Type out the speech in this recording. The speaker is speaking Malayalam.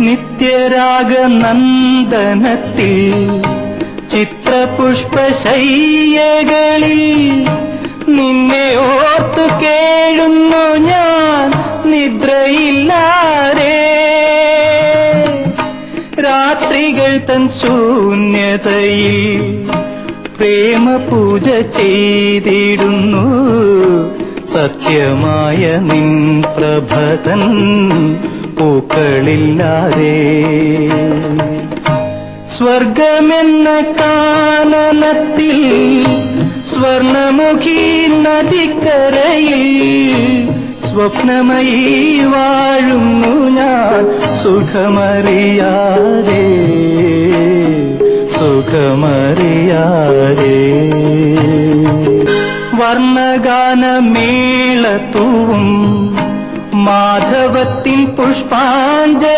നിത്യരാഗനന്ദനത്തിൽ ചിത്രപുഷ്പശയ്യകളിൽ നിന്നെ ഓർത്തു കേഴുന്നു ഞാൻ നിദ്രയില്ലാതെ. രാത്രികൾ തൻ ശൂന്യതയിൽ പ്രേമപൂജ ചെയ്തിടുന്നു സത്യമായ നിൻ പ്രഭതൻ പൂക്കളില്ലാതെ. സ്വർഗമെന്ന കാനനത്തിൽ സ്വർണമുഖി നദിക്കരയിൽ സ്വപ്നമയി വാഴുന്നു ഞാൻ സുഖമറിയാതെ സുഖമറിയാതെ. വർണ്ണഗാനമേളത്തൂവും മാധവത്തിൻ പുഷ്പാഞ്ജലി